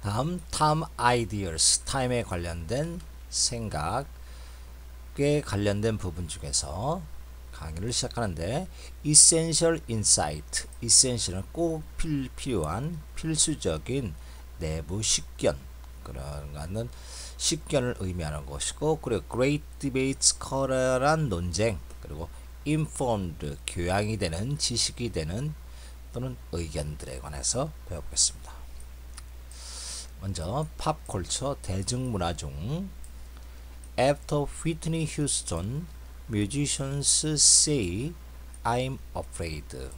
다음 time ideas, time에 관련된 생각에 관련된 부분 중에서 강의를 시작하는데 essential insight, essential은 꼭 필요한 필수적인 내부 식견, 그런 식견을 의미하는 것이고, 그리고 great debates, 커다란 논쟁, 그리고 informed, 교양이 되는, 지식이 되는 또는 의견들에 관해서 배워보겠습니다. 먼저 팝컬처, 대중문화 중 After Whitney Houston, musicians say I'm afraid.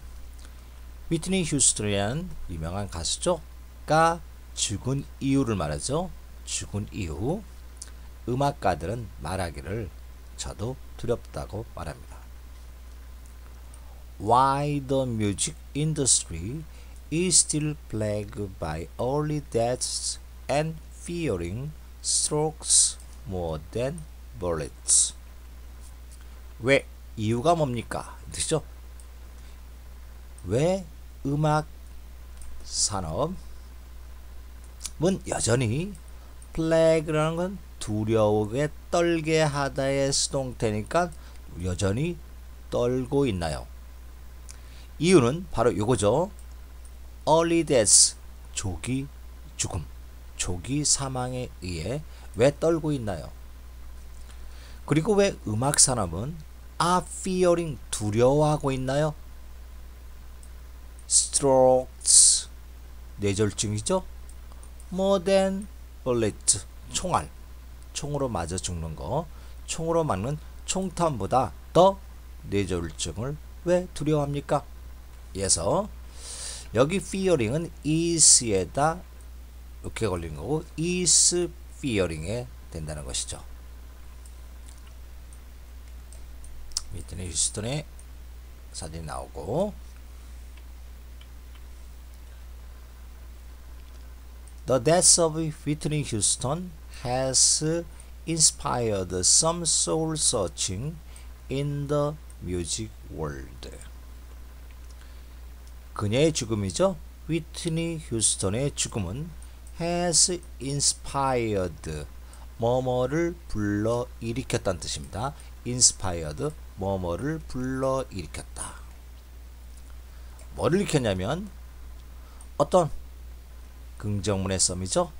위트니 휴스턴이라는 유명한 가수죠. 가 죽은 이유를 말하죠. 죽은 이후 음악가들은 말하기를 저도 두렵다고 말합니다. Why the music industry is still plagued by early deaths and fearing strokes more than bullets. 왜? 이유가 뭡니까? 뜻이죠? 왜 음악 산업은 여전히 플래그라는 건 두려우게 떨게 하다의 수동태니까 여전히 떨고 있나요? 이유는 바로 이거죠. early death, 조기 죽음, 조기 사망에 의해 왜 떨고 있나요? 그리고 왜 음악 산업은 are fearing, 두려워하고 있나요? strokes, 뇌졸중이죠. more than bullet, 총알, 총으로 맞아 죽는 거, 총으로 맞는 총탄보다 더 뇌졸중을 왜 두려워합니까? 그래서 여기 fearing은 is에다 이렇게 걸린 거고 is fearing에 된다는 것이죠. 위트니 휴스턴의 사진이 나오고, The death of Whitney Houston has inspired some soul searching in the music world. 그녀의 죽음이죠. 위트니 휴스턴의 죽음은 has inspired, 뭐뭐를 불러일으켰다는 뜻입니다. inspired, 뭐뭐를 불러일으켰다. 뭐를 일으켰냐면 어떤 긍정문의 썸이죠.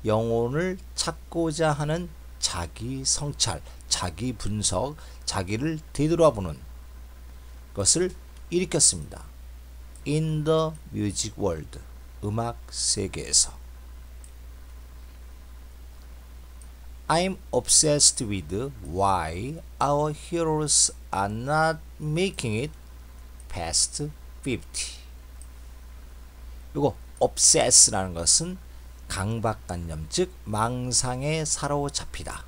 영혼을 찾고자 하는 자기 성찰, 자기 분석, 자기를 되돌아보는 것을 일으켰습니다. In the music world, 음악 세계에서. I'm obsessed with why our heroes are not making it past 50. 이거 obsess라는 것은 강박관념, 즉 망상에 사로잡히다.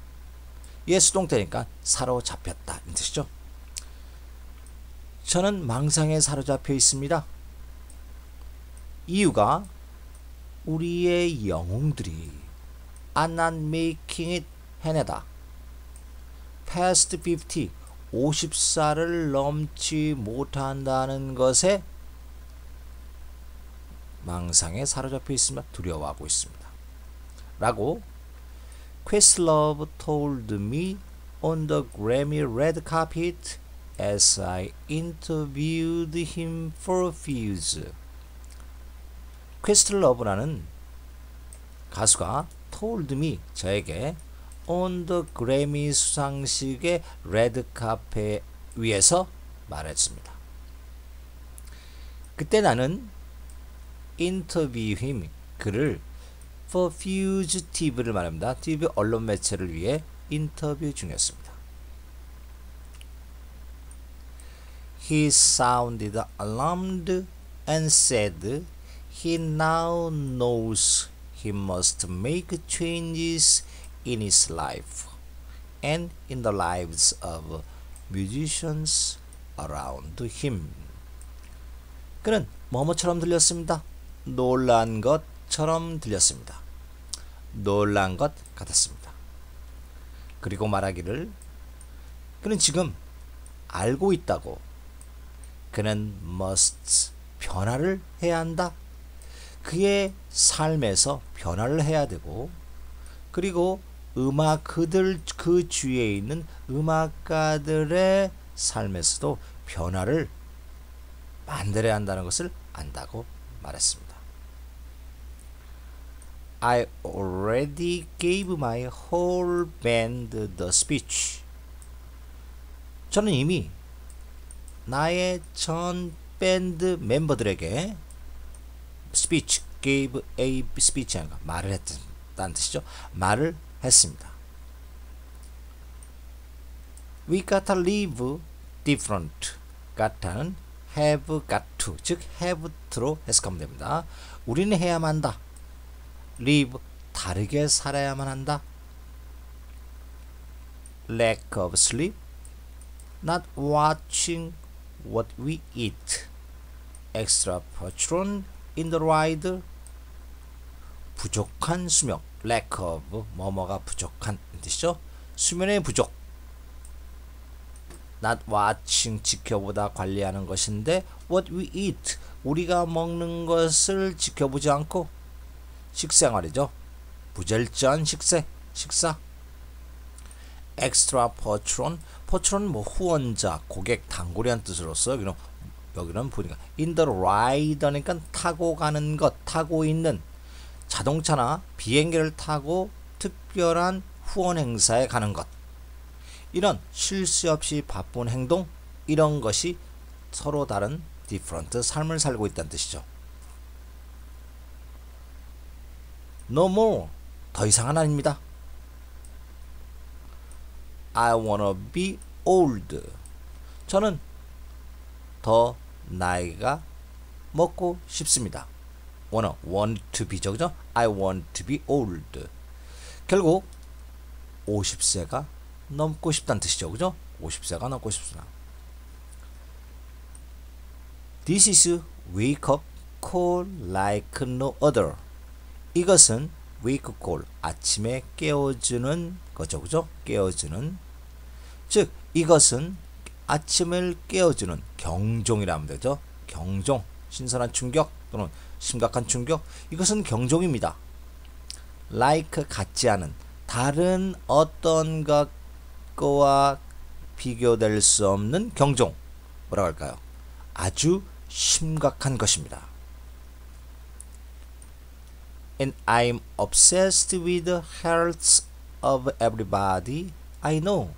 얘 수동태니까 사로잡혔다 이 뜻이죠. 저는 망상에 사로잡혀 있습니다. 이유가 우리의 영웅들이 are not making it, 해내다. past 50, 50살을 넘지 못한다는 것에 망상에 사로잡혀 있으며 두려워하고 있습니다. 라고 Questlove told me on the Grammy red carpet as I interviewed him for Fuse. 퀘스틀러브라는 가수가 told me, 저에게 on the Grammy 수상식의 레드 카페 위에서 말했습니다. 그때 나는 interview him, 그를 for fugitive를 말합니다. TV 언론 매체를 위해 인터뷰 중이었습니다. He sounded alarmed and said he now knows he must make changes in his life and in the lives of musicians around him. 그는 뭐뭐처럼 들렸습니다. 놀란 것처럼 들렸습니다. 놀란 것 같았습니다. 그리고 말하기를 그는 지금 알고 있다고. 그는 must, 변화를 해야 한다. 그의 삶에서 변화를 해야 되고, 그리고 그 주위에 있는 음악가들의 삶에서도 변화를 만들어야 한다는 것을 안다고 말했습니다. I already gave my whole band the speech. 저는 이미 나의 전 밴드 멤버들에게 speech, gave a speech 하는 거, 말을 했다는 뜻이죠. 말을 했습니다. We gotta live different. gotta는 have got to, 즉 have to로 해석하면 됩니다. 우리는 해야만 한다. live, 다르게 살아야만 한다. lack of sleep, not watching what we eat. extra patron in the ride, 부족한 수면, lack of, 뭐뭐가 부족한 뜻이죠. 수면의 부족. not watching, 지켜보다 관리하는 것인데 what we eat, 우리가 먹는 것을 지켜보지 않고 식생활이죠. 부절제한 식사. extra patron, patron 뭐 후원자, 고객, 단골이란 뜻으로서 여기는 보니까 in the ride 하니까 타고 가는 것, 타고 있는 자동차나 비행기를 타고 특별한 후원 행사에 가는 것. 이런 쉴 새 없이 바쁜 행동, 이런 것이 서로 다른 different 삶을 살고 있다는 뜻이죠. No more, 더 이상은 아닙니다. I wanna be old. 저는 더 나이가 먹고 싶습니다. want to be죠, 그죠? I want to be old. 결국 50세가 넘고 싶다는 뜻이죠, 그죠? 50세가 넘고 싶습니다. This is wake up call like no other. 이것은 wake call, 아침에 깨워주는 거죠, 그죠? 깨워주는, 즉 이것은 아침을 깨워주는 경종이라면 되죠. 경종, 신선한 충격 또는 심각한 충격, 이것은 경종입니다. like, 같지 않은, 다른 어떤 것과 비교될 수 없는 경종, 뭐라고 할까요? 아주 심각한 것입니다. And I'm obsessed with the health of everybody I know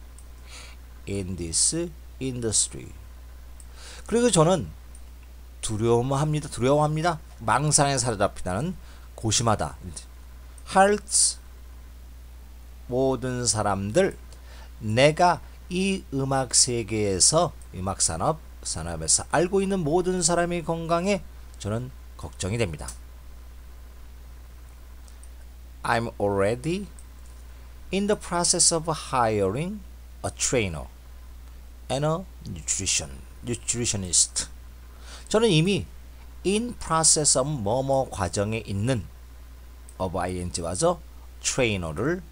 in this industry. 그리고 저는 두려워합니다. 망상에 사로잡히다는, 고심하다. health, 모든 사람들, 내가 이 음악 세계에서, 음악 산업에서 알고 있는 모든 사람의 건강에 저는 걱정이 됩니다. I'm already in the process of hiring a trainer and a nutritionist. 저는 이미 in process of 뭐뭐 과정에 있는 of ing와서 트레이너를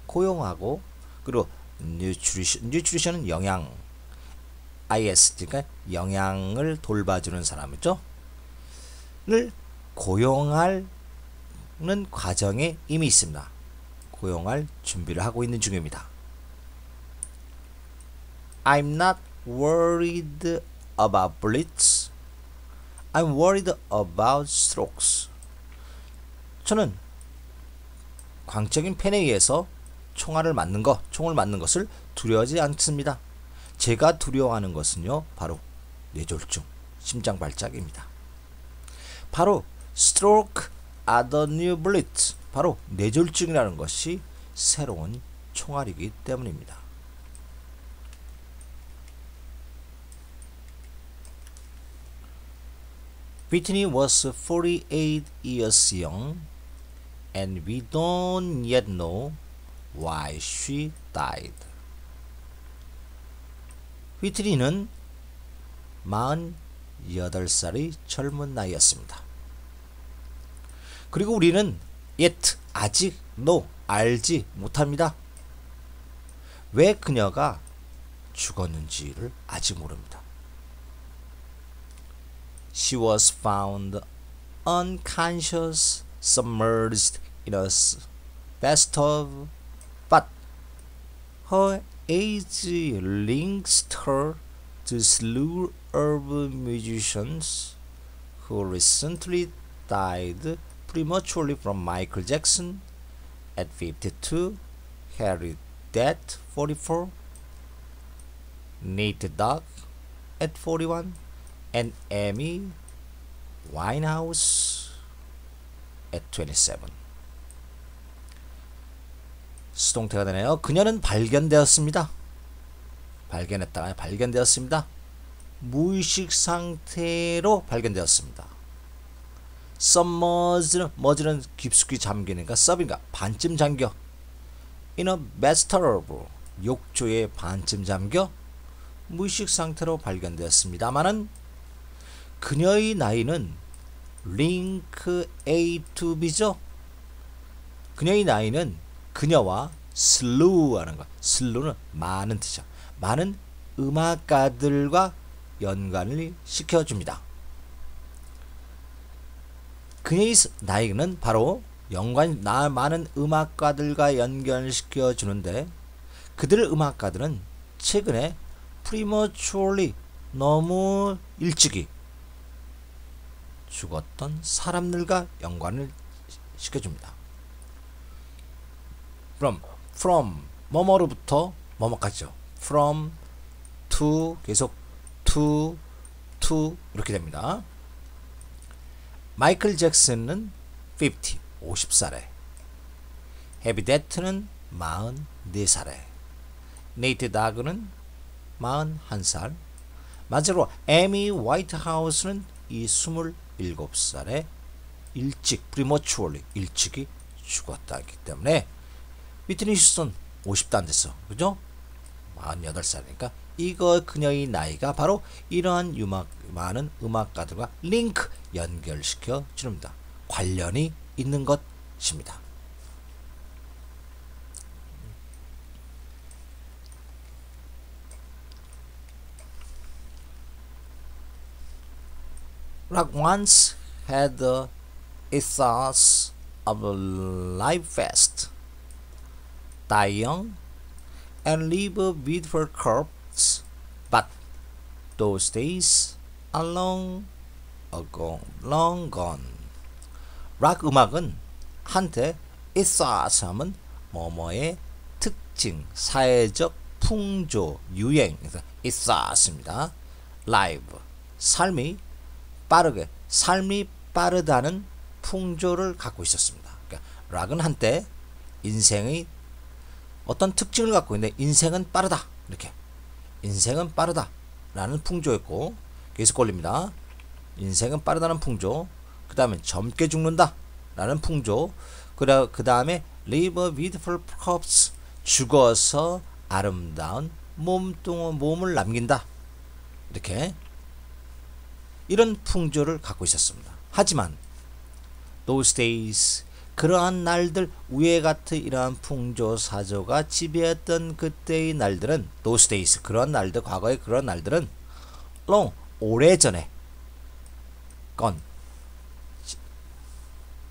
고용하고, 그리고 nutrition은 영양, is 그러니까 영양을 돌봐주는 사람이죠. 를 고용하는 과정에 이미 있습니다. 고용할 준비를 하고 있는 중입니다. I'm not worried about bullets. I'm worried about strokes. 저는 광적인 펜에 의해서 총을 맞는 것을 두려워하지 않습니다. 제가 두려워하는 것은요, 바로 뇌졸중, 심장 발작입니다. 바로 stroke are the new bullets, 바로 뇌졸중이라는 것이 새로운 총알이기 때문입니다. Whitney was 48 years young, and we don't yet know why she died. 휘트니는 48살의 젊은 나이였습니다. 그리고 우리는 yet, 아직, no, 알지 못합니다. 왜 그녀가 죽었는지를 아직 모릅니다. She was found unconscious, submerged in a bathtub, but her age links her to a slew of musicians who recently died prematurely from Michael Jackson at 52, Harry at 44, Nate Dogg at 41, and Amy Winehouse at 27. 수동태가 되네요. 그녀는 발견되었습니다. 발견되었습니다. 무의식 상태로 발견되었습니다. submerge는 머지는 깊숙이 잠기니까 sub인가 반쯤 잠겨. in a bathtub 욕조에 반쯤 잠겨 무의식 상태로 발견되었습니다만은 그녀의 나이는 link A to B죠. 그녀의 나이는 그녀와 slew 하는 거. slew는 많은 뜻이죠. 많은 음악가들과 연관을 시켜줍니다. 그녀의 나이는 바로 많은 음악가들과 연결시켜 주는데 그들 음악가들은 최근에 prematurely 너무 일찍이 죽었던 사람들과 연관을 시켜줍니다. from 뭐뭐로부터 뭐뭐까지죠. from to 계속 to 이렇게 됩니다. 마이클 잭슨은 50살에 헤비 데트는 44살에 네이트 다그는 41살 마지막으로 에미 화이트하우스는 이 27살에 prematurely 일찍이 죽었다기 때문에 위트니 휴스턴 50도 안 됐어. 그죠? 48살이니까 이거 그녀의 나이가 바로 이러한 많은 음악가들과 링크 연결시켜 줍니다. 관련이 있는 것입니다. Rock once had the ethos of a live fest, die young, and live with her corpse, but those days are long gone. 락 음악은 한때 ethos 하면 뭐뭐의 특징, 사회적 풍조, 유행, 그래서 ethos입니다. live, 삶이 빠르다는 풍조를 갖고 있었습니다. 그러니까 락은 한때 인생의 어떤 특징을 갖고 있는데 인생은 빠르다. 이렇게 인생은 빠르다라는 풍조였고 계속 걸립니다. 인생은 빠르다는 풍조, 그 다음에 젊게 죽는다라는 풍조, 그 다음에 live a beautiful corpse 죽어서 아름다운 몸을 남긴다. 이렇게 이런 풍조를 갖고 있었습니다. 하지만 those days 그러한 날들 위에 같은 이러한 풍조 사조가 지배했던 그때의 날들은 those days 그런 날들 과거의 그런 날들은 long 오래전에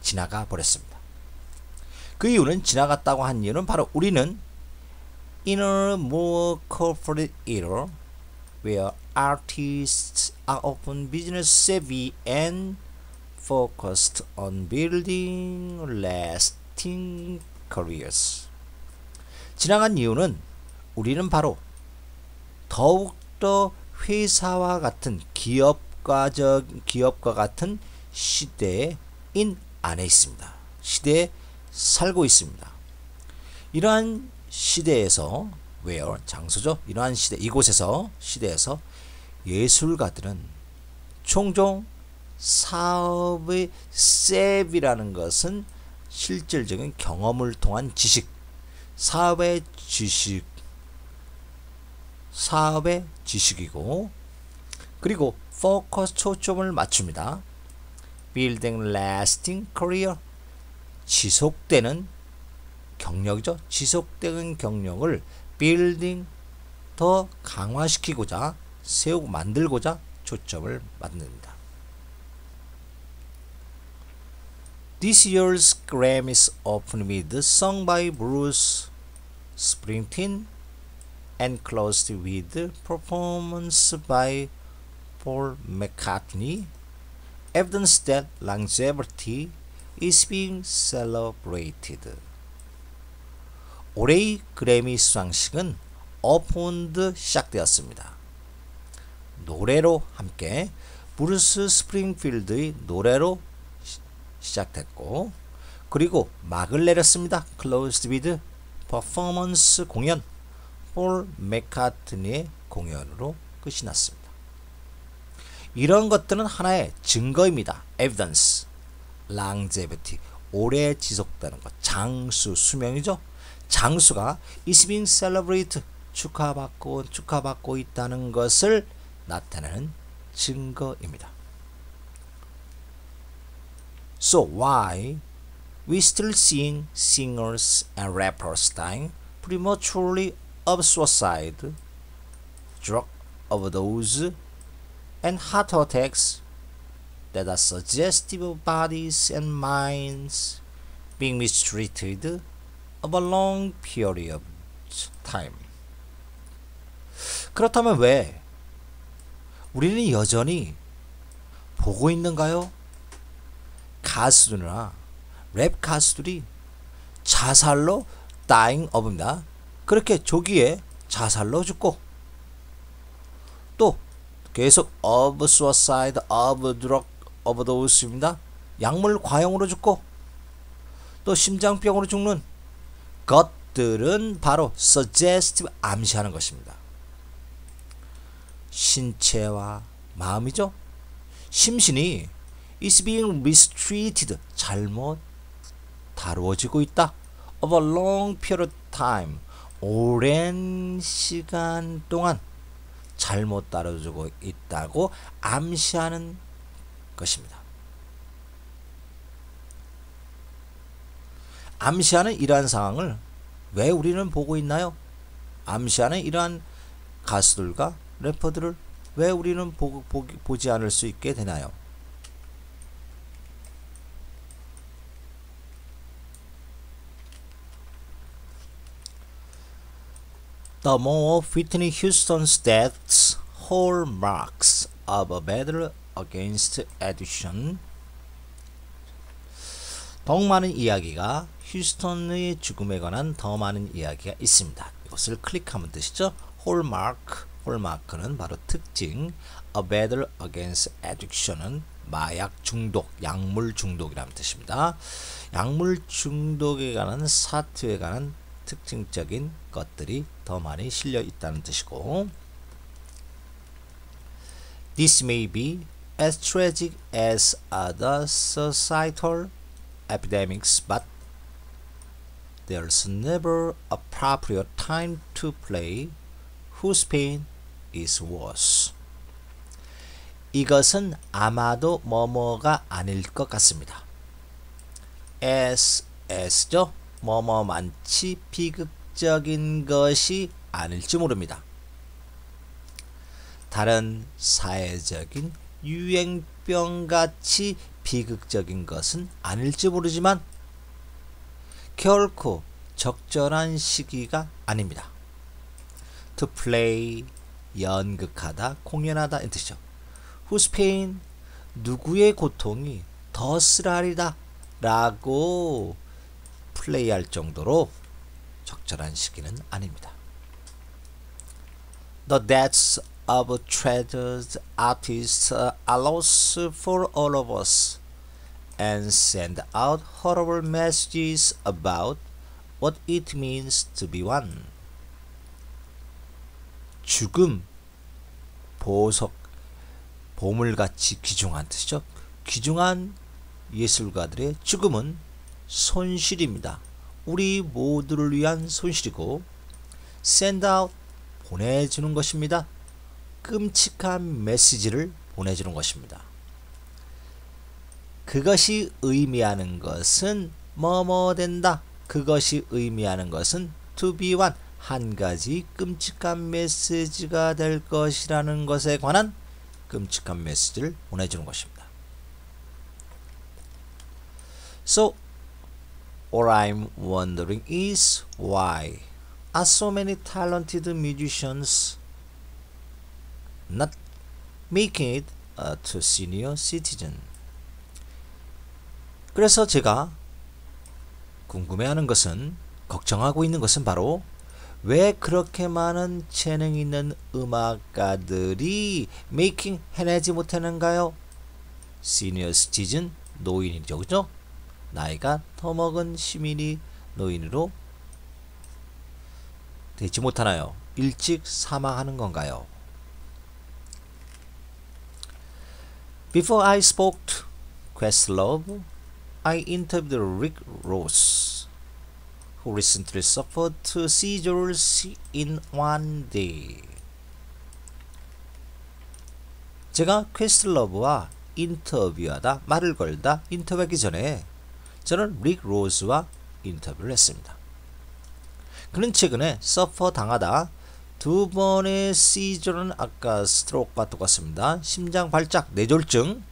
지나가 버렸습니다. 그 이유는 지나갔다고 한 이유는 바로 우리는 in a more corporate era where artists are often business savvy and focused on building lasting careers. 지나간 이유는 우리는 바로 더욱더 회사와 같은 기업과 같은 시대인 안에 있습니다. 시대에 살고 있습니다. 이러한 시대에서 where 장소죠. 이러한 시대 시대에서 예술가들은 종종 사업의 셉이라는 것은 실질적인 경험을 통한 지식, 사업의 지식이고 그리고 포커스 초점을 맞춥니다. Building lasting career 지속되는 경력이죠. 지속되는 경력을 building 더 강화시키고자 만들고자 초점을 맞는다. This year's Grammys opened with a song by Bruce Springsteen and closed with performance by Paul McCartney, evidence that longevity is being celebrated. 올해의 그래미 수상식은 오픈드 시작되었습니다. 노래로 함께 브루스 스프링필드의 노래로 시작됐고 그리고 막을 내렸습니다. Closed with 퍼포먼스 공연 폴 맥카트니의 공연으로 끝이 났습니다. 이런 것들은 하나의 증거입니다. Evidence, longevity, 오래 지속되는 것, 장수, 수명이죠. 장수가 is being celebrated, 축하받고 있다는 것을 나타내는 증거입니다. So why we still seeing singers and rappers dying prematurely of suicide, drug overdose, and heart attacks that are suggestive of bodies and minds being mistreated over a long period of time. 그렇다면 왜 우리는 여전히 보고 있는가요? 가수들이나 랩 가수들이 자살로 dying of입니다. 그렇게 조기에 자살로 죽고 또 계속 of suicide, of drug overdose입니다. 약물 과용으로 죽고 또 심장병으로 죽는 것들은 바로 suggestive, 암시하는 것입니다. 신체와 마음이죠. 심신이 is being mistreated, 잘못 다루어지고 있다. over a long period of time, 오랜 시간 동안 잘못 다뤄지고 있다고 암시하는 것입니다. 암시하는 이러한 상황을 왜 우리는 보고 있나요? 암시하는 이러한 가수들과 래퍼들을 왜 우리는 보지 않을 수 있게 되나요? The more Whitney Houston's death's hallmarks of a battle against addiction. 더욱 많은 이야기가 휴스턴의 죽음에 관한 더 많은 이야기가 있습니다. 이것을 클릭하면 되시죠. 홀마크는 바로 특징. A battle against addiction은 마약 중독, 약물 중독이라는 뜻입니다. 약물 중독에 관한 사투에 관한 특징적인 것들이 더 많이 실려 있다는 뜻이고, This may be as tragic as other societal epidemics, but there's never a appropriate time to play whose pain is worse. 이것은 아마도 뭐뭐가 아닐 것 같습니다. as죠. 뭐뭐만치 비극적인 것이 아닐지 모릅니다. 다른 사회적인 유행병같이 비극적인 것은 아닐지 모르지만 결코 적절한 시기가 아닙니다. To play, 연극하다, 공연하다 이 뜻이죠. Whose pain, 누구의 고통이 더 쓰라리다 라고 플레이할 정도로 적절한 시기는 아닙니다. The deaths of treasured artists are loss for all of us and send out horrible messages about what it means to be one. 죽음, 보석, 보물같이 귀중한 뜻이죠. 귀중한 예술가들의 죽음은 손실입니다. 우리 모두를 위한 손실이고 send out, 보내주는 것입니다. 끔찍한 메시지를 보내주는 것입니다. 그것이 의미하는 것은 뭐뭐 된다. 그것이 의미하는 것은 to be one, 한 가지 끔찍한 메시지가 될 것이라는 것에 관한 끔찍한 메시지를 보내주는 것입니다. So what I'm wondering is why are so many talented musicians not making it to senior citizen? 그래서 제가 궁금해하는 것은, 걱정하고 있는 것은 바로 왜 그렇게 많은 재능 있는 음악가들이 메이킹 해내지 못하는가요? 시니어 시티즌, 노인이죠, 그죠? 나이가 더 먹은 시민이 노인으로 되지 못하나요? 일찍 사망하는 건가요? Before I spoke to Questlove, I interviewed Rick Ross, who recently suffered two seizures in one day. 제가 퀘스틀러브와 인터뷰하다, 말을 걸다, 인터뷰하기 전에 저는 릭 로스와 인터뷰를 했습니다. 그는 최근에 서퍼 당하다 두 번의 시저는 아까 스트로크와 똑같습니다. 심장 발작, 뇌졸중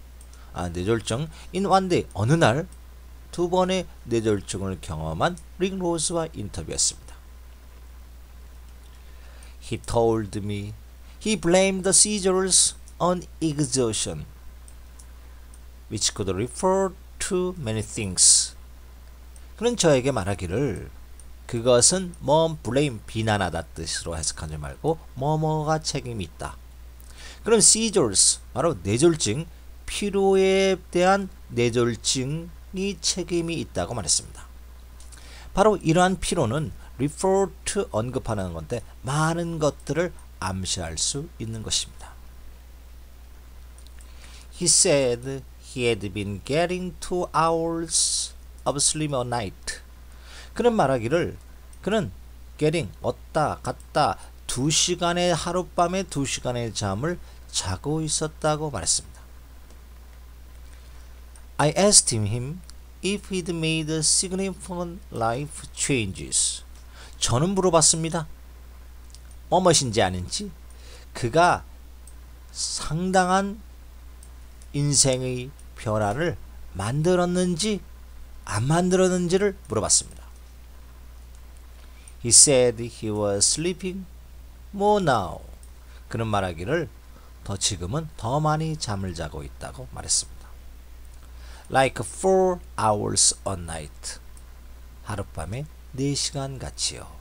in one day, 어느 날 두 번의 뇌졸중을 경험한 릭 로스와 인터뷰했습니다. He told me he blamed the seizures on exhaustion, which could refer to many things. 그는 저에게 말하기를 그것은 blame, 비난하다 뜻으로 해석하지 말고 뭐뭐가 책임이 있다. 그럼 seizures, 바로 뇌졸중, 피로에 대한 뇌졸중이 책임이 있다고 말했습니다. 바로 이러한 피로는 refer to, 언급하는 건데 많은 것들을 암시할 수 있는 것입니다. He said he had been getting 2 hours of sleep a night. 그는 말하기를 그는 getting, 얻다, 갔다 2시간의 하룻밤에 2시간의 잠을 자고 있었다고 말했습니다. I asked him if he'd made significant life changes. 저는 물어봤습니다. 뭐뭇인지 아닌지, 그가 상당한 인생의 변화를 만들었는지 안 만들었는지를 물어봤습니다. He said he was sleeping more now. 그는 말하기를 지금은 더 많이 잠을 자고 있다고 말했습니다. Like 4 hours a night. 하룻밤에 4시간 같이요.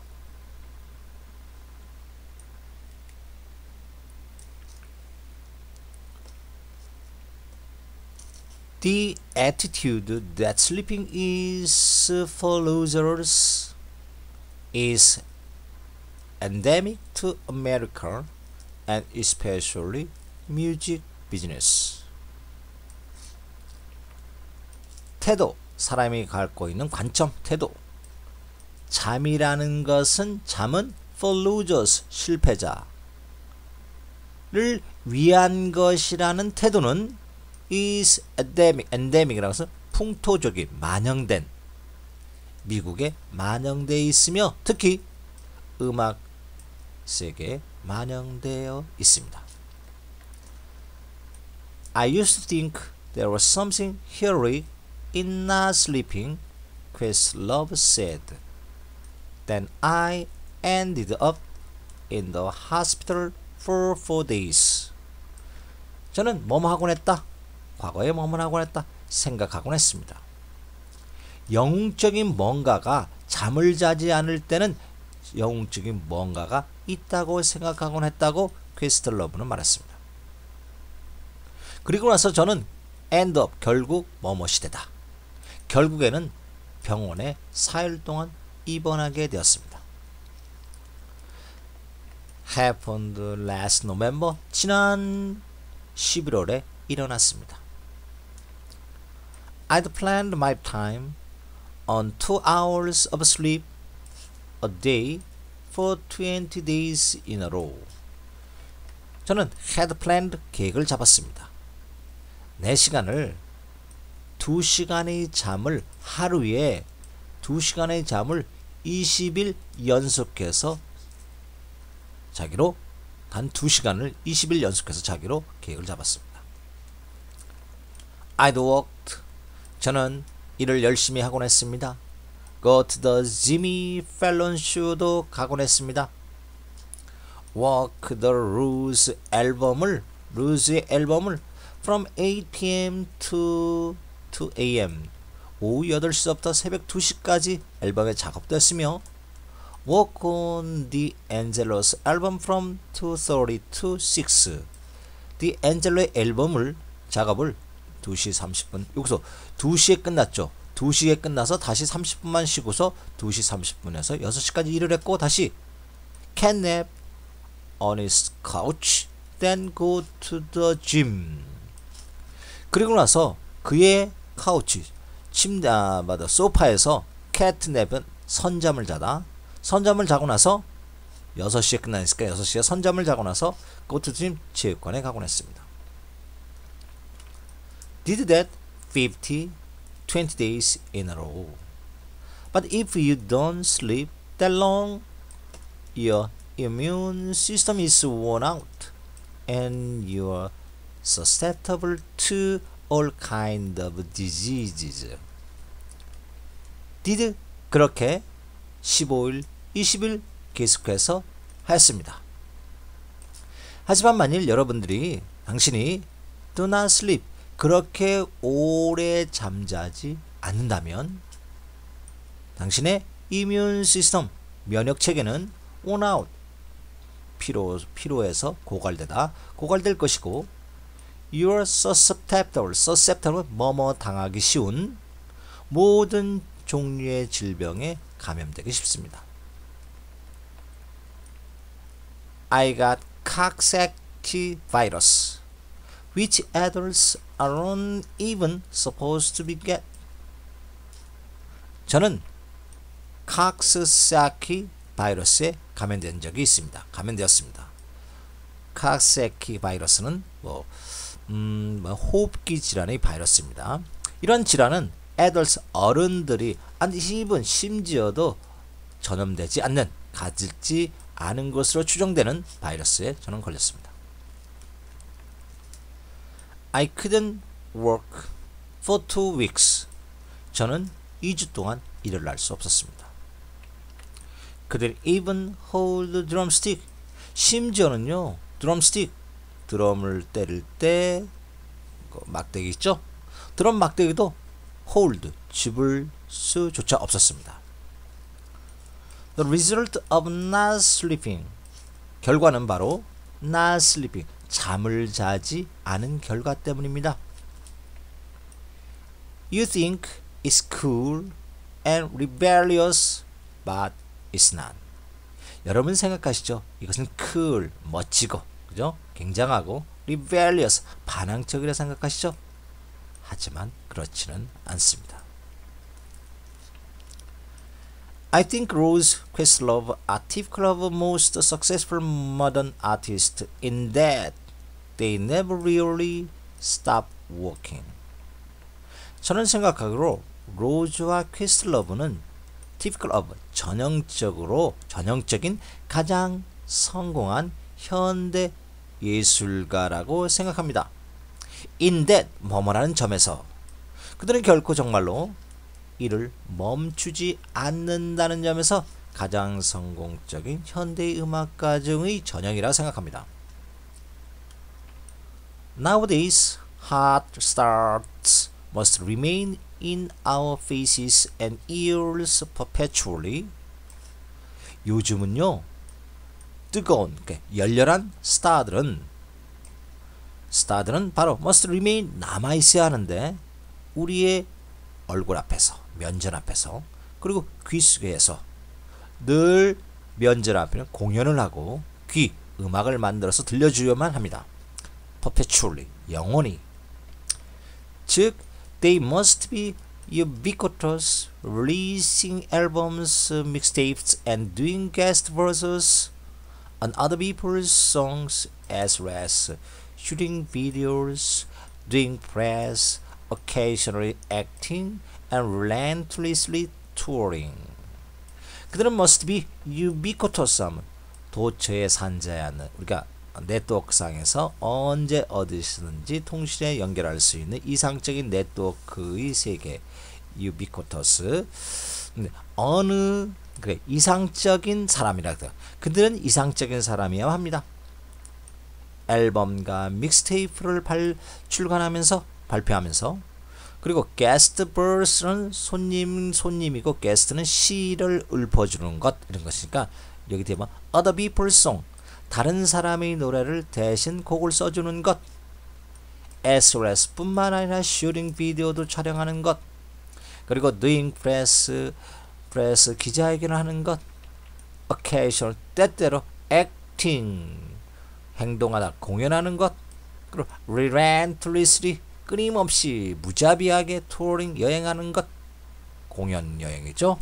The attitude that sleeping is for losers is endemic to America and especially music business. 태도, 사람이 갖고 있는 관점, 태도. 잠은 for losers, 실패자를 위한 것이라는 태도는 is endemic이라고 해서 풍토적인, 만연된, 미국에 만연되어 있으며 특히 음악 세계에 만연되어 있습니다. I used to think there was something heroic in not sleeping, Questlove said. Then I ended up in the hospital for 4 days. 저는 뭐뭐 하곤 했다. 과거에 뭐뭐 하곤 했다. 생각하곤 했습니다. 영웅적인 뭔가가 잠을 자지 않을 때는 영웅적인 뭔가가 있다고 생각하곤 했다고 퀘스틀러브는 말했습니다. 그리고 나서 저는 end up, 결국 뭐뭐이 되다. 결국에는 병원에 4일 동안 입원하게 되었습니다. Happened last November, 지난 11월에 일어났습니다. I'd planned my time on 2 hours of sleep a day for 20 days in a row. 저는 had planned, 계획을 잡았습니다. 내 시간을 2시간의 잠을 하루에 2시간의 잠을 20일 연속해서 자기로 단 2시간을 20일 연속해서 자기로 계획을 잡았습니다. I'd worked, 저는 일을 열심히 하곤 했습니다. Go to the Jimmy Fallon Show도 가곤 했습니다. Work the Ruse 앨범을 루즈의 앨범을 from 8 p.m. to 2 a.m. 오후 8시부터 새벽 2시까지 앨범에 작업됐으며 Work on the Angelos album from 2:30 to 6. The Angelo의 앨범을 작업을 2시 30분 여기서 2시에 끝났죠. 2시에 끝나서 다시 30분만 쉬고서 2시 30분에서 6시까지 일을 했고 다시 can nap on his couch then go to the gym. 그리고 나서 그의 카우치 침대 소파에서 catnap은 선잠을 자고 나서 6시에 끝나니까 6시에 선잠을 자고 나서 go to the gym 체육관에 가곤 했습니다. Did that 20 days in a row. But if you don't sleep that long, your immune system is worn out and you're susceptible to all kind of diseases. Did 그렇게 15일, 20일 계속해서 하였습니다. 하지만 만일 여러분들이 당신이 do not sleep 그렇게 오래 잠자지 않는다면 당신의 이뮨 시스템 면역 체계는 worn out 피로해서 고갈될 것이고 you're susceptible 뭐뭐 당하기 쉬운 모든 종류의 질병에 감염되기 쉽습니다. I got Coxsackie virus, which adults aren't even supposed to be get. 저는 Coxsackie 바이러스에 감염되었습니다. Coxsackie 바이러스는 호흡기 질환의 바이러스입니다. 이런 질환은 adults 어른들이 even 심지어도 전염되지 않는 가질지 않은 것으로 추정되는 바이러스에 저는 걸렸습니다. I couldn't work for 2 weeks. 저는 2주 동안 일을 할 수 없었습니다. Couldn't even hold the drumstick. 심지어는요, 드럼을 때릴 때 막대기 있죠? 드럼 막대기도 hold, 집을 수조차 없었습니다. The result of not sleeping. 결과는 바로 not sleeping, 잠을 자지 않은 결과 때문입니다. You think it's cool and rebellious, but it's not. 여러분 생각하시죠? 이것은 cool, 멋지고, 그죠? 굉장하고, rebellious, 반항적이라 생각하시죠? 하지만 그렇지는 않습니다. I think Rose Questlove are typical of most successful modern artists in that they never really stop working. 저는 생각하기로 로즈와 퀘슬러브는 typical of 전형적인 가장 성공한 현대 예술가라고 생각합니다. In that 뭐뭐라는 점에서 그들은 결코 정말로 일을 멈추지 않는다는 점에서 가장 성공적인 현대 음악가 중의 전형이라 생각합니다. Nowadays, hot stars must remain in our faces and ears perpetually. 요즘은요, 뜨거운, 열렬한 스타들은 바로 must remain 남아있어야 하는데 우리의 얼굴 앞에서, 면전 앞에서, 그리고 귀 속에서 늘 면전 앞에는 공연을 하고 음악을 만들어서 들려주려만 합니다. perpetually, 영원히. 즉, they must be ubiquitous, releasing albums, mixtapes, and doing guest verses on other people's songs as well as shooting videos, doing press, occasionally acting, and relentlessly touring. 그들은 must be ubiquitous, 도처에 산자야 하는, 우리가 네트워크상에서 언제 어디서든지 통신에 연결할 수 있는 이상적인 네트워크의 세계, ubiquitous. 어느 그래 이상적인 사람이라 그래요. 그들은 이상적인 사람이어야 합니다. 앨범과 믹스테이프를 출간하면서 발표하면서 그리고 게스트 버스는 손님이고 게스트는 시를 읊어주는 것 이런 것이니까 여기 되면 other people's song 다른 사람의 노래를 대신 곡을 써주는 것 SOS뿐만 아니라 슈팅 비디오도 촬영하는 것 그리고 doing press 기자회견을 하는 것 occasional 때때로 acting 행동하다 공연하는 것 그리고 relentlessly 끊임없이 무자비하게 touring 여행하는 것 공연 여행이죠.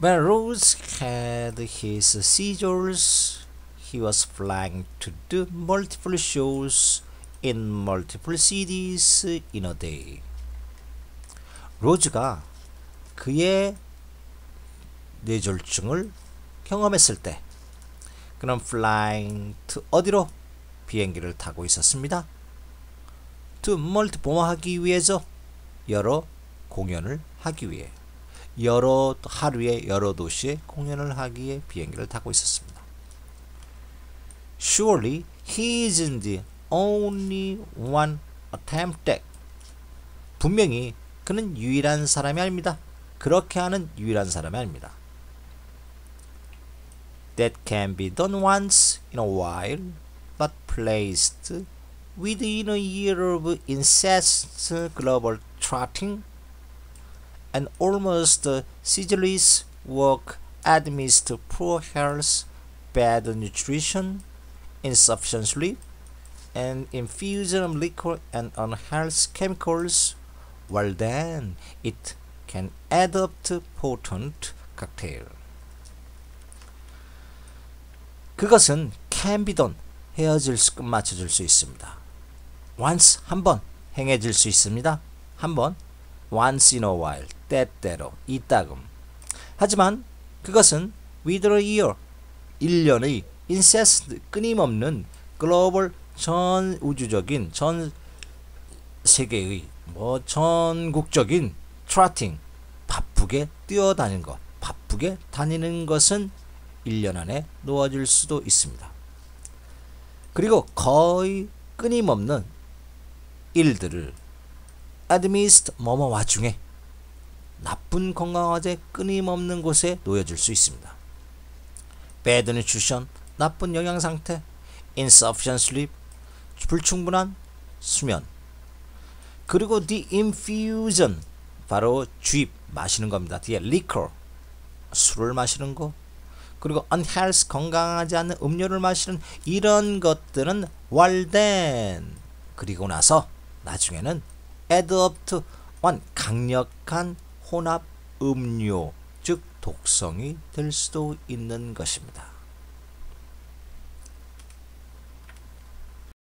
When Rose had his seizures, he was flying to do multiple shows in multiple cities in a day. 로즈가 그의 뇌졸중을 경험했을 때 그는 flying to 어디로 비행기를 타고 있었습니다. to multiple 하기 위해서 여러 공연을 하기 위해 여러 하루에 여러 도시에 공연을 하기 위해 비행기를 타고 있었습니다. Surely he isn't the only one attempted. 분명히 그는 유일한 사람이 아닙니다. 그렇게 하는 유일한 사람이 아닙니다. That can be done once in a while, but placed within a year of incessant global trotting and almost ceaseless work amidst poor health, bad nutrition, insufficient sleep, and infusion of liquor and unhealthy chemicals, well then it can add up to potent cocktail. 그것은 can be done, 맞춰질 수 있습니다. once, 한 번, 행해질 수 있습니다. 한 번, once in a while, 때때로, 이따금. 하지만 그것은 within a year, 1년의 incessant, 끊임없는 글로벌 전 우주적인, 전 세계의, 전국적인 trotting, 바쁘게 뛰어다니는 것, 바쁘게 다니는 것은 1년 안에 놓아질 수도 있습니다. 그리고 거의 끊임없는 일들을 amidst 뭐뭐 와중에 나쁜 건강화제 끊임없는 곳에 놓여질 수 있습니다. bad nutrition, 나쁜 영양 상태, insufficient sleep, 불충분한 수면, 그리고 the infusion, 바로 주입, 마시는 겁니다. 뒤에 liquor, 술을 마시는 거, 그리고 unhealthy, 건강하지 않은 음료를 마시는 이런 것들은 well then, 그리고 나서 나중에는 add up to one, 강력한 혼합 음료, 즉 독성이 될 수도 있는 것입니다.